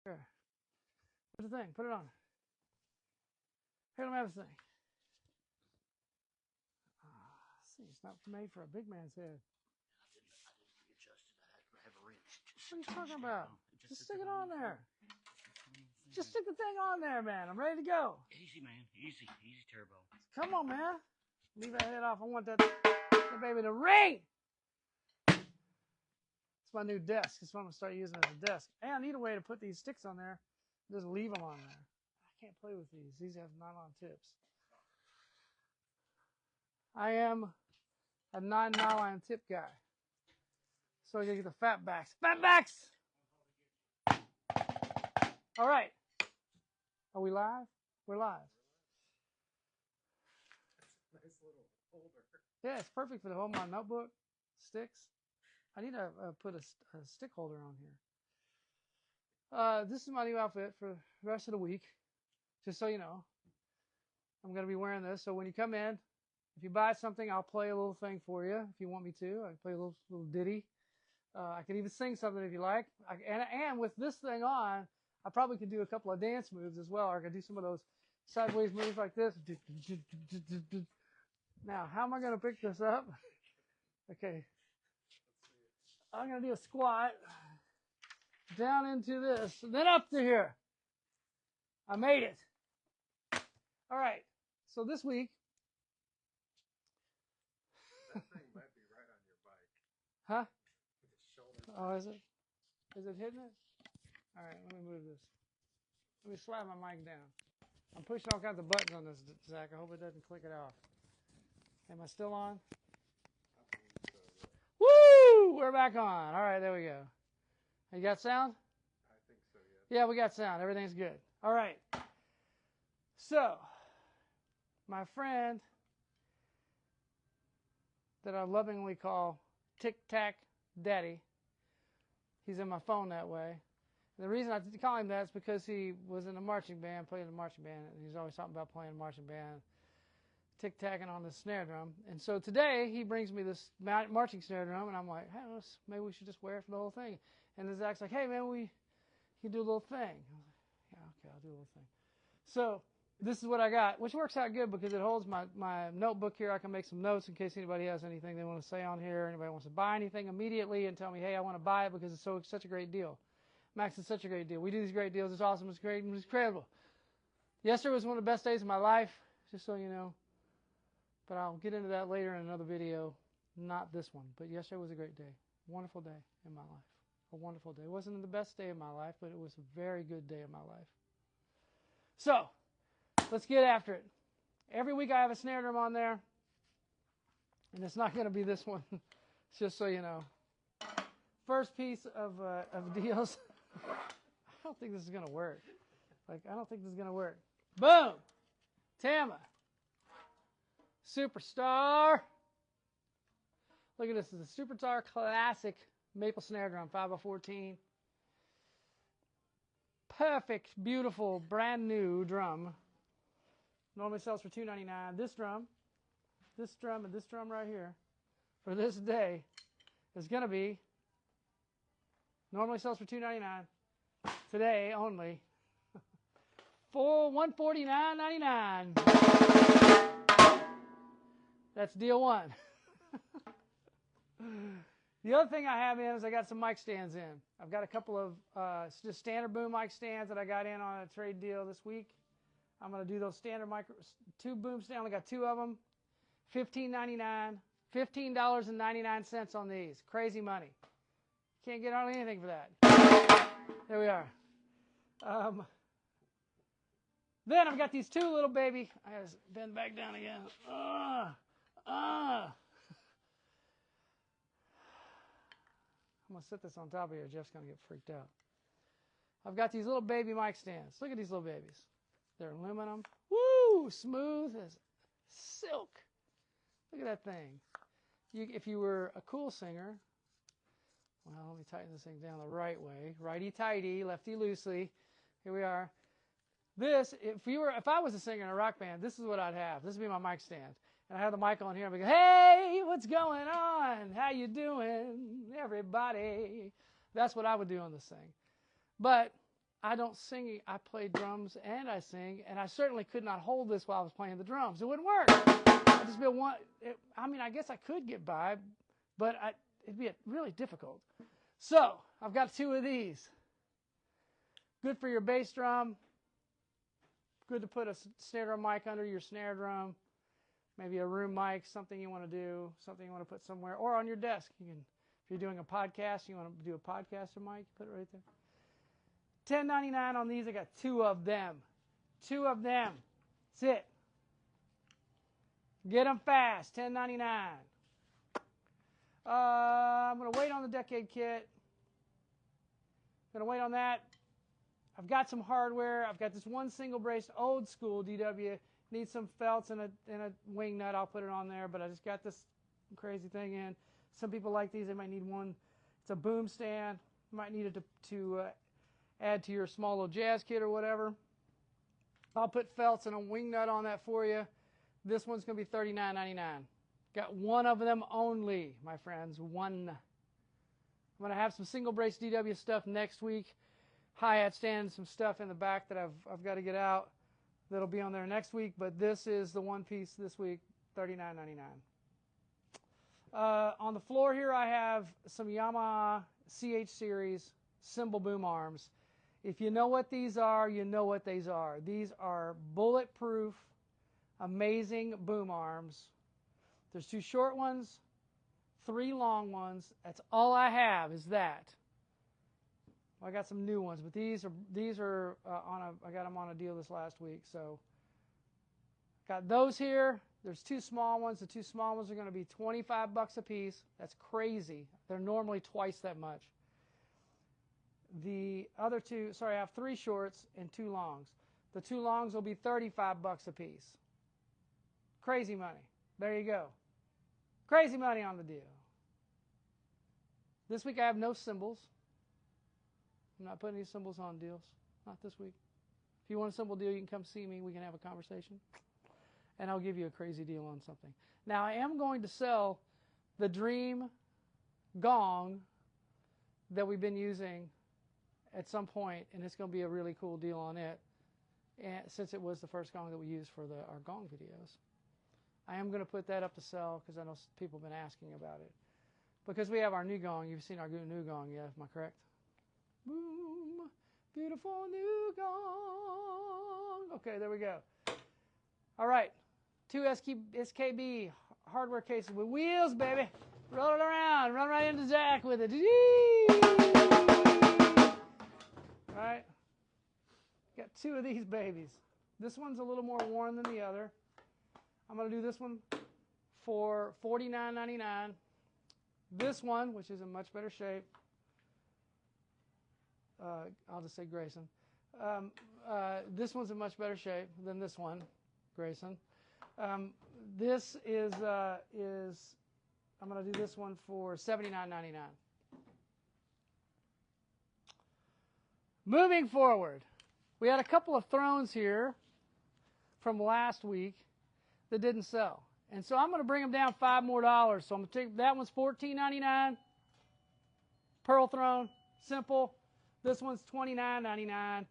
Here. Put the thing. Put it on. Here, let me have this thing. See, it's not made for a big man's head. I didn't readjust it. I had to have a wrench. What are you talking about? Just stick it on there. Just stick the thing on there, man. I'm ready to go. Easy, man. Easy. Easy turbo. Come on, man. Leave that head off. I want that baby to ring. It's my new desk. It's what I'm going to start using as a desk. And I need a way to put these sticks on there. Just leave them on there. I can't play with these. These have nylon tips. I am a non-nylon tip guy. So you get the fat backs. Fat backs! All right. Are we live? We're live. Nice little holder. Yeah, it's perfect for the hold my notebook, sticks. I need to put a stick holder on here. This is my new outfit for the rest of the week. Just so you know. I'm going to be wearing this. So when you come in, if you buy something, I'll play a little thing for you if you want me to. I can play a little ditty. I can even sing something if you like. And with this thing on, I probably could do a couple of dance moves as well. Or I could do some of those sideways moves like this. Now, how am I going to pick this up? Okay. I'm going to do a squat down into this, and then up to here. I made it. All right. So this week. That thing might be right on your bike. Huh? Shoulder. Oh, is it? Is it hitting it? All right, let me move this. Let me slide my mic down. I'm pushing all kinds of buttons on this, Zach. I hope it doesn't click it off. Am I still on? I think so, yeah. Woo! We're back on. All right, there we go. You got sound? I think so, yeah. Yeah, we got sound. Everything's good. All right. So, my friend that I lovingly call Tic Tac Daddy, he's in my phone that way. And the reason I call him that is because he was in a marching band, played in a marching band, and he's always talking about playing a marching band, tic-tacking on the snare drum. And so today he brings me this marching snare drum, and I'm like, hey, maybe we should just wear it for the whole thing. And then Zach's like, hey, man, you do a little thing. I was like, yeah, okay, I'll do a little thing. So this is what I got, which works out good because it holds my notebook here. I can make some notes in case anybody has anything they want to say on here. Anybody wants to buy anything immediately and tell me, hey, I want to buy it because it's such a great deal. Max, it's such a great deal. We do these great deals. It's awesome. It's great. It's incredible. Yesterday was one of the best days of my life, just so you know. But I'll get into that later in another video. Not this one. But yesterday was a great day. Wonderful day in my life. A wonderful day. It wasn't the best day of my life, but it was a very good day of my life. So, let's get after it. Every week I have a snare drum on there. And it's not going to be this one. Just so you know. First piece of deals. I don't think this is going to work. I don't think this is going to work. Boom! Tama Superstar. Look at this. This is a Superstar Classic maple snare drum, 5x14. Perfect, beautiful, brand new drum. Normally sells for $2.99. This drum, and this drum right here, for this day, is going to be, normally sells for $2.99. Today only, for $149.99. That's deal one. The other thing I have in is I got some mic stands in. I've got a couple of just standard boom mic stands that I got in on a trade deal this week. I'm going to do those standard two boom stands. I only got two of them. $15.99. $15.99 on these. Crazy money. Can't get hardly anything for that. There we are. Then I've got these two little baby. I gotta bend back down again. I'm gonna set this on top of here. Jeff's gonna get freaked out. I've got these little baby mic stands. Look at these little babies. They're aluminum. Woo! Smooth as silk. Look at that thing. If you were a cool singer, well, let me tighten this thing down the right way. Righty-tighty, lefty-loosely. Here we are. This, if I was a singer in a rock band, this is what I'd have. This would be my mic stand. And I have the mic on here. And I go, hey, what's going on? How you doing, everybody? That's what I would do on this thing. But I don't sing. I play drums and I sing, and I certainly could not hold this while I was playing the drums. It wouldn't work. I just be one. I mean, I guess I could get by, but it'd be really difficult. So I've got 2 of these. Good for your bass drum. Good to put a snare drum mic under your snare drum. Maybe a room mic, something you want to do, something you want to put somewhere, or on your desk. You can, if you're doing a podcast, you want to do a podcaster mic, put it right there. $10.99 on these. I got 2 of them. 2 of them. That's it. Get them fast. $10.99. I'm going to wait on the Decade kit. Going to wait on that. I've got some hardware. I've got this one single braced old school DW. Needs some felts and a wing nut. I'll put it on there, but I just got this crazy thing in. Some people like these. They might need one. It's a boom stand. You might need it to add to your small little jazz kit or whatever. I'll put felts and a wing nut on that for you. This one's going to be $39.99. Got 1 of them only, my friends. 1. I'm going to have some single brace DW stuff next week. Hi-hat stand, some stuff in the back that I've got to get out. That'll be on there next week, but this is the one piece this week, $39.99. On the floor here, I have some Yamaha CH series cymbal boom arms. If you know what these are, you know what these are. These are bulletproof, amazing boom arms. There's 2 short ones, 3 long ones. That's all I have is that. I got some new ones, but these are I got them on a deal this last week. So got those here. There's 2 small ones. The 2 small ones are going to be $25 a piece. That's crazy. They're normally twice that much. The other 2, sorry, I have 3 shorts and 2 longs. The 2 longs will be $35 a piece. Crazy money. There you go. Crazy money on the deal. This week I have no cymbals. I'm not putting any cymbals on deals. Not this week. If you want a cymbal deal, you can come see me. We can have a conversation. And I'll give you a crazy deal on something. Now, I am going to sell the Dream gong that we've been using at some point, and it's going to be a really cool deal on it, and since it was the first gong that we used for our gong videos. I am going to put that up to sell because I know people have been asking about it. Because we have our new gong. You've seen our new gong, yeah, am I correct? Boom, beautiful new gong. Okay, there we go. All right, 2 SKB hardware cases with wheels, baby. Roll it around, run right into Zach with it. All right, got 2 of these babies. This one's a little more worn than the other. I'm going to do this one for $49.99. This one, which is in much better shape, I'll just say Grayson. This one's in much better shape than this one, Grayson. This is I'm going to do this one for $79.99. Moving forward, we had a couple of thrones here from last week that didn't sell. And so I'm going to bring them down $5 more. So I'm going to take that one's $14.99. Pearl throne, simple. This one's $29.99. It's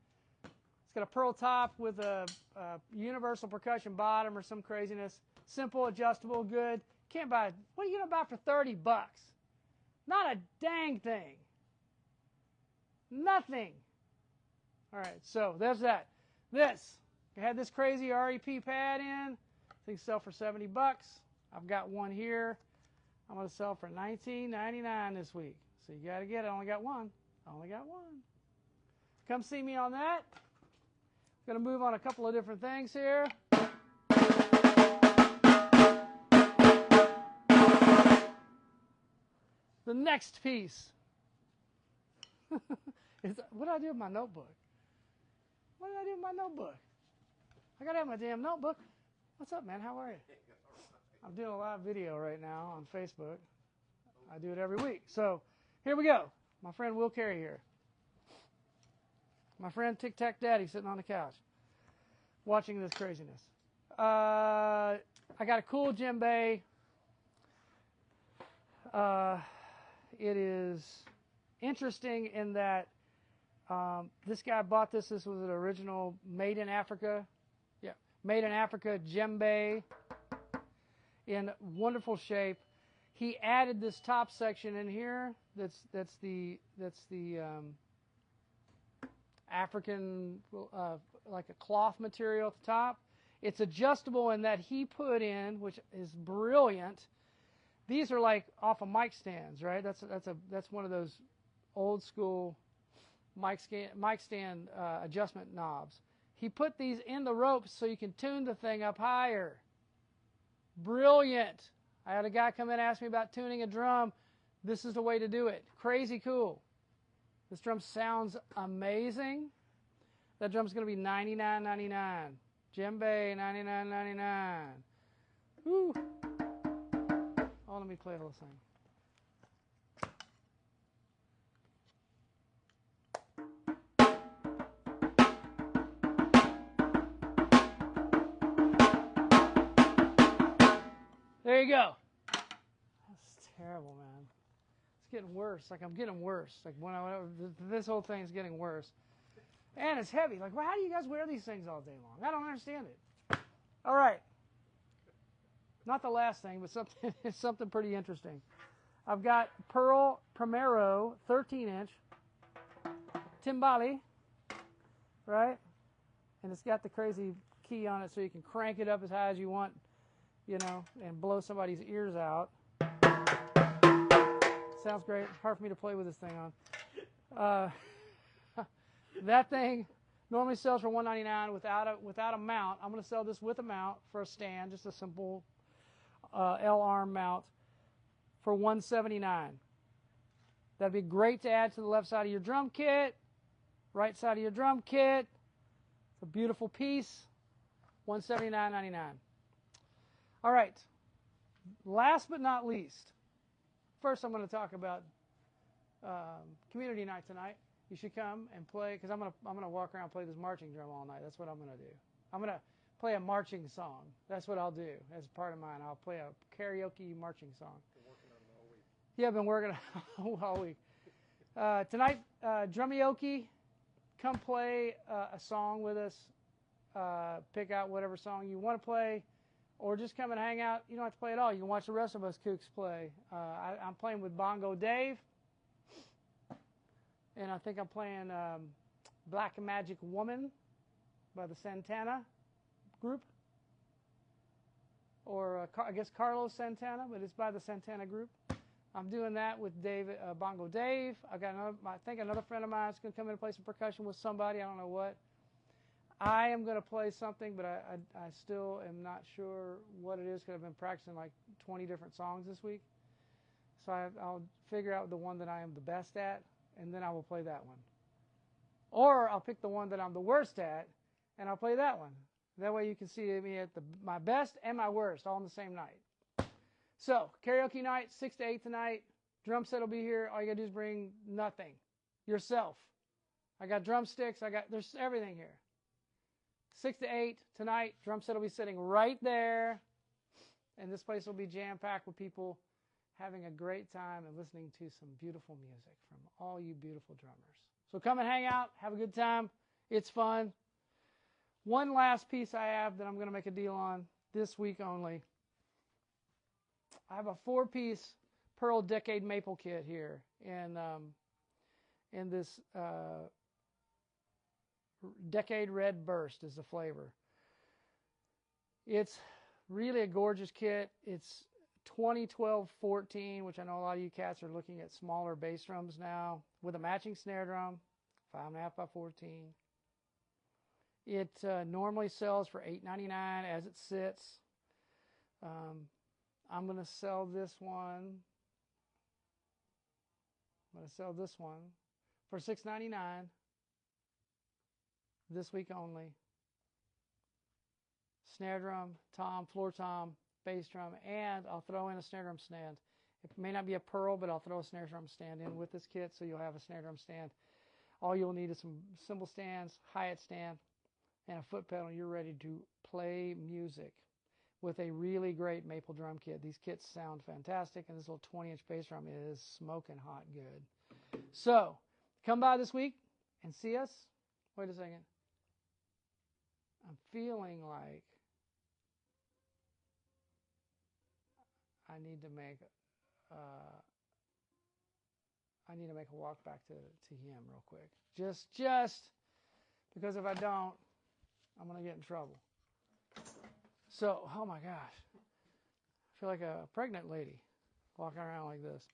got a pearl top with a universal percussion bottom or some craziness. Simple, adjustable, good. Can't buy it. What are you going to buy for $30? Not a dang thing. Nothing. All right, so there's that. This, I had this crazy REP pad in. Things sell for $70. I've got one here. I'm going to sell for $19.99 this week. So you got to get it. I only got one. Come see me on that. I'm going to move on a couple of different things here. The next piece. What did I do with my notebook? I got to have my damn notebook. What's up, man? How are you? I'm doing a live video right now on Facebook. I do it every week. So here we go. My friend Will Carey here. My friend Tic Tac Daddy sitting on the couch watching this craziness. I got a cool Djembe. It is interesting in that This guy bought this. This was an original made in Africa. Yeah, made in Africa, Djembe, in wonderful shape. He added this top section in here. That's the African like a cloth material at the top. It's adjustable in that he put in, which is brilliant. These are like off of mic stands, right? That's one of those old school mic stand adjustment knobs. He put these in the ropes so you can tune the thing up higher. Brilliant. I had a guy come in and ask me about tuning a drum. This is the way to do it. Crazy cool. This drum sounds amazing. That drum's going to be $99.99. Djembe, $99.99. Woo. Oh, let me play a little thing. There you go. That's terrible, man. It's getting worse. Like I'm getting worse. Like this whole thing is getting worse. And it's heavy. Like, well, how do you guys wear these things all day long? I don't understand it. All right. Not the last thing, but something pretty interesting. I've got PRIMERO 13-inch Timbale, right? And it's got the crazy key on it so you can crank it up as high as you want, you know, and blow somebody's ears out. Sounds great. Hard for me to play with this thing on. That thing normally sells for $199 without a mount. I'm going to sell this with a mount for a stand, just a simple L-arm mount for $179. That'd be great to add to the left side of your drum kit, right side of your drum kit. It's a beautiful piece. $179.99. All right. Last but not least, first I'm going to talk about community night tonight. You should come and play, because I'm gonna walk around and play this marching drum all night. That's what I'm gonna do. I'm gonna play a marching song. That's what I'll do as part of mine. I'll play a karaoke marching song. Been working on it all week. Yeah, I've been working all week. Tonight, Drumioki, come play a song with us. Pick out whatever song you want to play, or just come and hang out. You don't have to play at all. You can watch the rest of us kooks play. I'm playing with Bongo Dave. And I think I'm playing Black Magic Woman by the Santana group. Or I guess Carlos Santana, but it's by the Santana group. I'm doing that with Bongo Dave. I got I think another friend of mine is going to come in and play some percussion with somebody. I don't know what. I am going to play something, but I still am not sure what it is because I've been practicing like 20 different songs this week. So I'll figure out the one that I am the best at, and then I will play that one. Or I'll pick the one that I'm the worst at, and I'll play that one. That way you can see me at my best and my worst all on the same night. So, karaoke night, 6 to 8 tonight. Drum set will be here. All you got to do is bring nothing. Yourself. I got drumsticks. There's everything here. 6 to 8 tonight. Drum set will be sitting right there. And this place will be jam-packed with people having a great time and listening to some beautiful music from all you beautiful drummers. So come and hang out, have a good time. It's fun. One last piece I have that I'm going to make a deal on this week only. I have a 4-piece Pearl Decade Maple kit here in this Decade Red Burst is the flavor. It's really a gorgeous kit. It's 2012-14, which I know a lot of you cats are looking at smaller bass drums now, with a matching snare drum, 5.5 by 14. It normally sells for $8.99 as it sits. I'm going to sell this one. I'm going to sell this one for $6.99 this week only. Snare drum, tom, floor tom, bass drum, and I'll throw in a snare drum stand. It may not be a Pearl, but I'll throw a snare drum stand in with this kit, so you'll have a snare drum stand. All you'll need is some cymbal stands, hi-hat stand, and a foot pedal. You're ready to play music with a really great maple drum kit. These kits sound fantastic, and this little 20-inch bass drum is smoking hot good. So, come by this week. and see us. Wait a second. I'm feeling like I need to make a walk back to him real quick. Just because if I don't, I'm gonna get in trouble. So, oh my gosh, I feel like a pregnant lady walking around like this.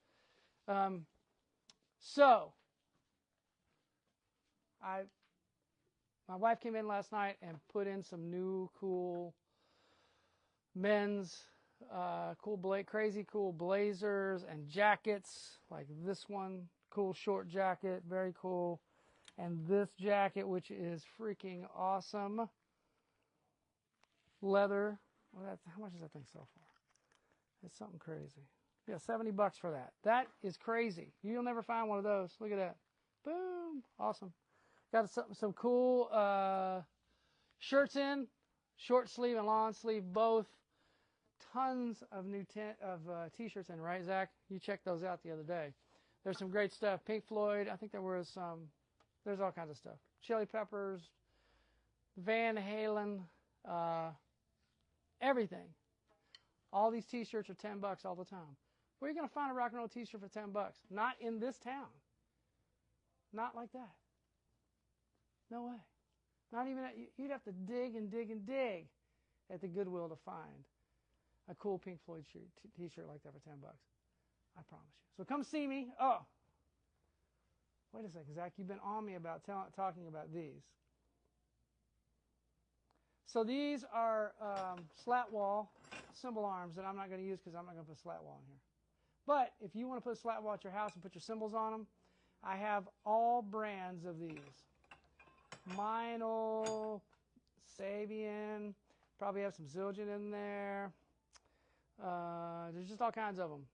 My wife came in last night and put in some new cool men's crazy cool blazers and jackets, like this one, cool short jacket, very cool, and this jacket, which is freaking awesome, leather. Well, how much does that thing sell for? It's something crazy. Yeah, $70 for that. That is crazy. You'll never find one of those. Look at that. Boom. Awesome. Got some cool shirts in, short sleeve and long sleeve both. Tons of new t-shirts in, right, Zach? You checked those out the other day. There's some great stuff. Pink Floyd. I think there's all kinds of stuff. Chili Peppers, Van Halen, everything. All these t-shirts are $10 all the time. Where are you going to find a rock and roll t-shirt for $10? Not in this town. Not like that. No way. Not even you'd have to dig and dig and dig at the Goodwill to find a cool Pink Floyd t-shirt like that for $10. I promise you. So come see me. Oh, wait a second, Zach. You've been on me about talking about these. So these are slat wall cymbal arms that I'm not going to use because I'm not going to put slat wall in here. But if you want to put a slat wall at your house and put your cymbals on them, I have all brands of these. Meinl, Sabian, probably have some Zildjian in there. There's just all kinds of them.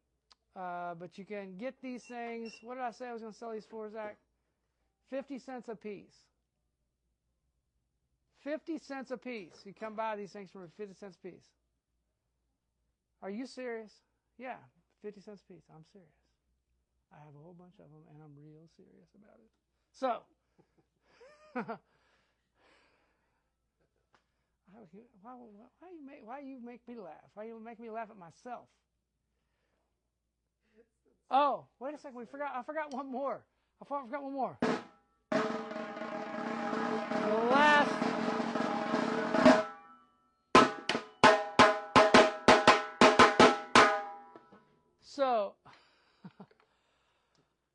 But you can get these things. What did I say I was going to sell these for, Zach? 50 cents a piece. 50 cents a piece. You come buy these things for 50 cents a piece. Are you serious? Yeah, 50 cents a piece. I'm serious. I have a whole bunch of them, and I'm real serious about it. So, why you make me laugh? Why you make me laugh at myself? Oh, wait a second. I forgot one more. I forgot one more. The last. So,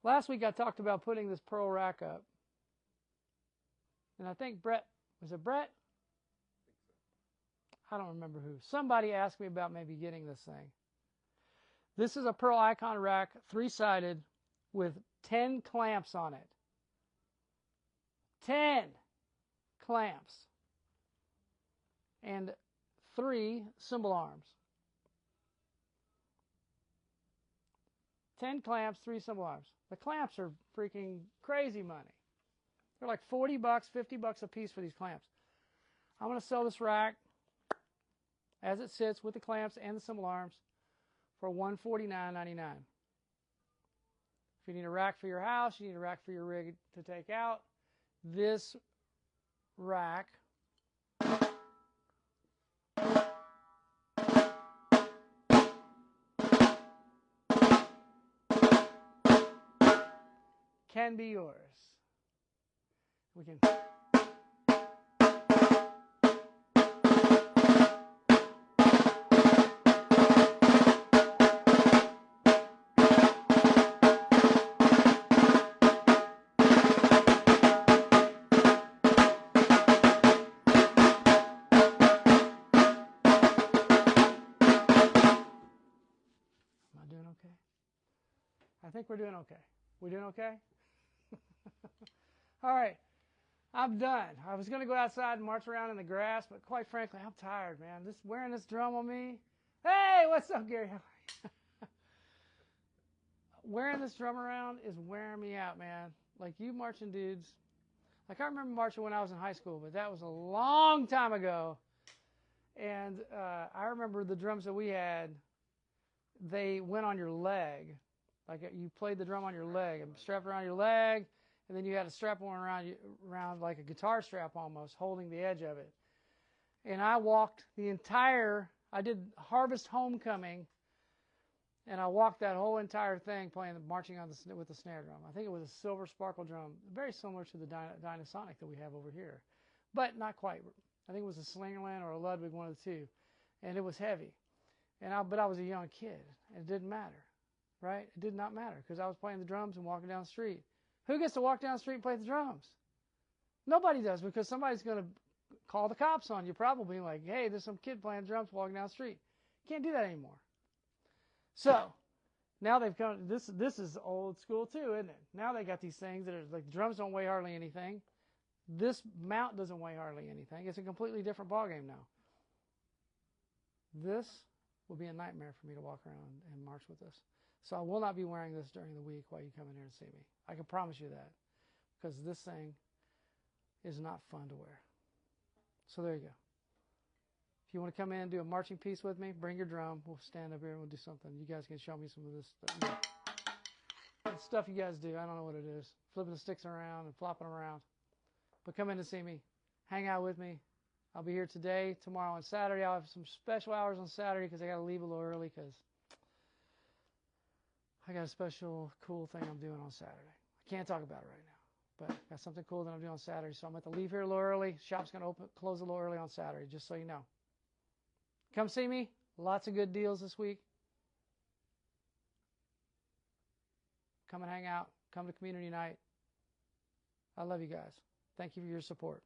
last week I talked about putting this pearl rack up. And I think Brett, was it Brett? I don't remember who. Somebody asked me about maybe getting this thing. This is a pearl icon rack, 3-sided, with 10 clamps on it. 10 clamps. And 3 cymbal arms. 10 clamps, 3 cymbal arms. The clamps are freaking crazy money. They're like $40, $50 a piece for these clamps. I'm going to sell this rack as it sits with the clamps and the cymbal arms for $149.99. If you need a rack for your house, you need a rack for your rig to take out, this rack can be yours. We can. I think we're doing okay. We doing okay? All right. I'm done. I was going to go outside and march around in the grass, but quite frankly, I'm tired, man. Wearing this drum on me. Hey, what's up, Gary? How are you? Wearing this drum around is wearing me out, man. Like you marching dudes. Like I remember marching when I was in high school, but that was a long time ago. And I remember the drums that we had, they went on your leg. Like you played the drum on your leg and strapped around your leg, and then you had a strap on around like a guitar strap almost, holding the edge of it. And I walked I did Harvest Homecoming, and I walked that whole entire thing marching with the snare drum. I think it was a silver sparkle drum, very similar to the Dynasonic that we have over here, but not quite. I think it was a Slingerland or a Ludwig, one of the two, and it was heavy. But I was a young kid, and it didn't matter, right? It did not matter because I was playing the drums and walking down the street. Who gets to walk down the street and play the drums? Nobody does, because somebody's going to call the cops on you, probably like, hey, there's some kid playing drums walking down the street. Can't do that anymore. So now they've come. This is old school too, isn't it? Now they got these things that are like, the drums don't weigh hardly anything. This mount doesn't weigh hardly anything. It's a completely different ballgame now. This will be a nightmare for me to walk around and march with this. So I will not be wearing this during the week while you come in here and see me. I can promise you that, because this thing is not fun to wear. So there you go. If you want to come in and do a marching piece with me, bring your drum. We'll stand up here and we'll do something. You guys can show me some of this stuff you guys do. I don't know what it is. Flipping the sticks around and flopping around. But come in and see me. Hang out with me. I'll be here today, tomorrow, and Saturday. I'll have some special hours on Saturday because I got to leave a little early because I got a special cool thing I'm doing on Saturday. I can't talk about it right now, but I got something cool that I'm doing on Saturday. So I'm going to leave here a little early. Shop's going to close a little early on Saturday, just so you know. Come see me. Lots of good deals this week. Come and hang out. Come to community night. I love you guys. Thank you for your support.